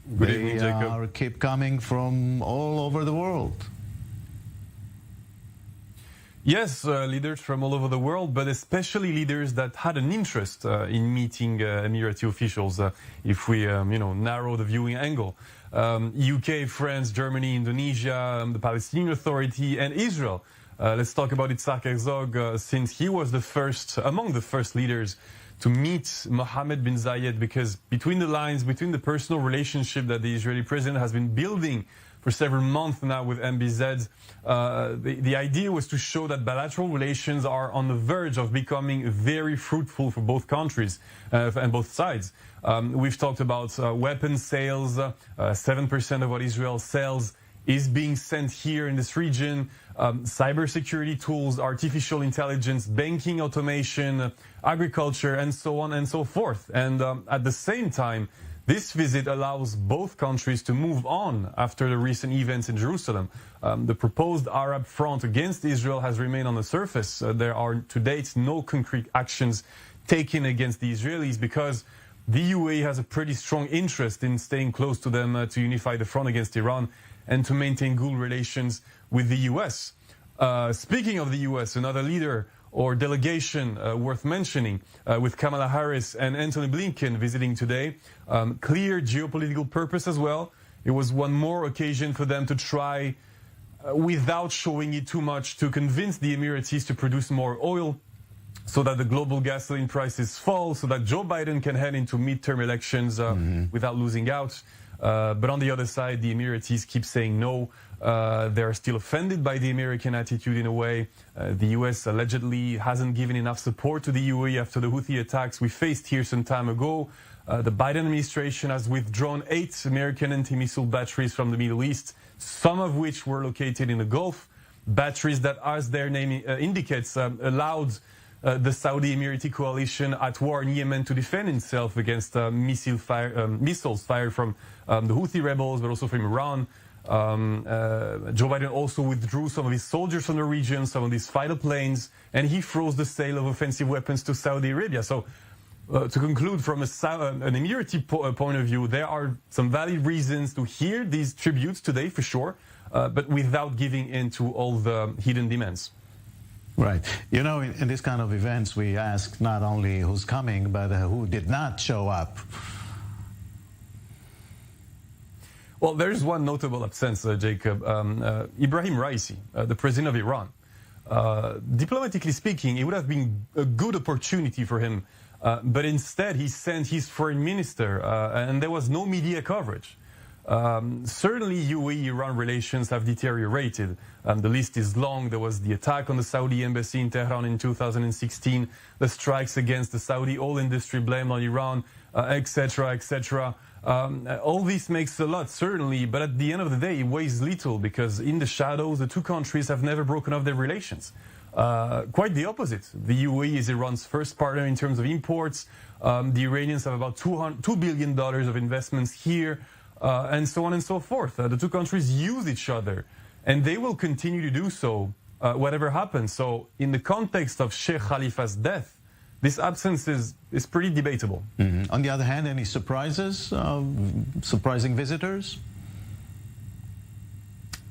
Good evening, Jacob. They keep coming from all over the world. Yes, leaders from all over the world, but especially leaders that had an interest in meeting Emirati officials, if we, narrow the viewing angle. UK, France, Germany, Indonesia, the Palestinian Authority, and Israel. Let's talk about Yitzhak Herzog, since he was among the first leaders to meet Mohammed bin Zayed, because between the lines, between the personal relationship that the Israeli president has been building for several months now with MBZ, the idea was to show that bilateral relations are on the verge of becoming very fruitful for both countries and both sides. We've talked about weapons sales. 7% of what Israel sells is being sent here in this region. Cybersecurity tools, artificial intelligence, banking automation, agriculture, and so on and so forth. And at the same time, this visit allows both countries to move on after the recent events in Jerusalem. The proposed Arab front against Israel has remained on the surface. There are to date no concrete actions taken against the Israelis because the UAE has a pretty strong interest in staying close to them to unify the front against Iran and to maintain good relations with the US. Speaking of the US, another leader or delegation worth mentioning, with Kamala Harris and Antony Blinken visiting today. Clear geopolitical purpose as well. It was one more occasion for them to try, without showing it too much, to convince the Emiratis to produce more oil so that the global gasoline prices fall, so that Joe Biden can head into midterm elections without losing out. But on the other side, the Emiratis keep saying no. They're still offended by the American attitude in a way. The US allegedly hasn't given enough support to the UAE after the Houthi attacks we faced here some time ago. The Biden administration has withdrawn 8 American anti-missile batteries from the Middle East, some of which were located in the Gulf. Batteries that, as their name indicates, allowed the Saudi Emirati coalition at war in Yemen to defend itself against missiles fired from the Houthi rebels, but also from Iran. Joe Biden also withdrew some of his soldiers from the region, some of these fighter planes, and he froze the sale of offensive weapons to Saudi Arabia. So, to conclude, from an Emirati point of view, there are some valid reasons to hear these tributes today, for sure, but without giving in to all the hidden demands. Right. You know, in this kind of events, we ask not only who's coming, but who did not show up. Well, there's one notable absence, Jacob. Ibrahim Raisi, the president of Iran. Diplomatically speaking, it would have been a good opportunity for him, but instead he sent his foreign minister, and there was no media coverage. Certainly, UAE-Iran relations have deteriorated. The list is long. There was the attack on the Saudi embassy in Tehran in 2016, the strikes against the Saudi oil industry blamed on Iran, etc., etc. All this makes a lot, certainly, but at the end of the day, it weighs little because in the shadows, the two countries have never broken off their relations. Quite the opposite. The UAE is Iran's first partner in terms of imports. The Iranians have about $2 billion of investments here. And so on and so forth. The two countries use each other, and they will continue to do so, whatever happens. So in the context of Sheikh Khalifa's death, this absence is pretty debatable. On the other hand, any surprises, surprising visitors?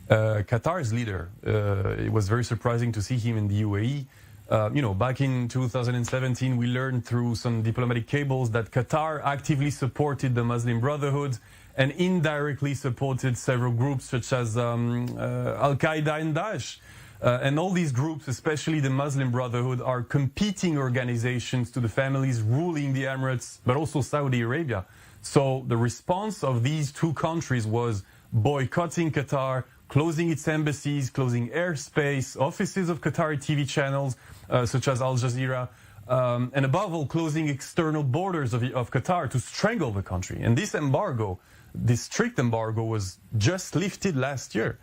Qatar's leader, it was very surprising to see him in the UAE. Back in 2017, we learned through some diplomatic cables that Qatar actively supported the Muslim Brotherhood and indirectly supported several groups such as Al-Qaeda and Daesh. And all these groups, especially the Muslim Brotherhood, are competing organizations to the families ruling the Emirates, but also Saudi Arabia. So the response of these two countries was boycotting Qatar, closing its embassies, closing airspace, offices of Qatari TV channels, such as Al Jazeera, and above all, closing external borders of Qatar to strangle the country. And this embargo, this strict embargo, was just lifted last year.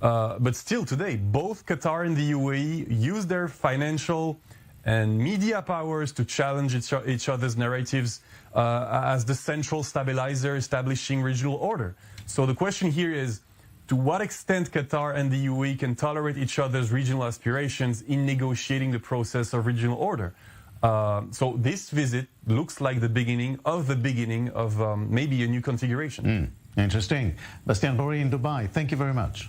But still today, both Qatar and the UAE use their financial and media powers to challenge each other's narratives as the central stabilizer establishing regional order. So the question here is, to what extent Qatar and the UAE can tolerate each other's regional aspirations in negotiating the process of regional order? So this visit looks like the beginning of maybe a new configuration. Interesting. Bastien Borie in Dubai, thank you very much.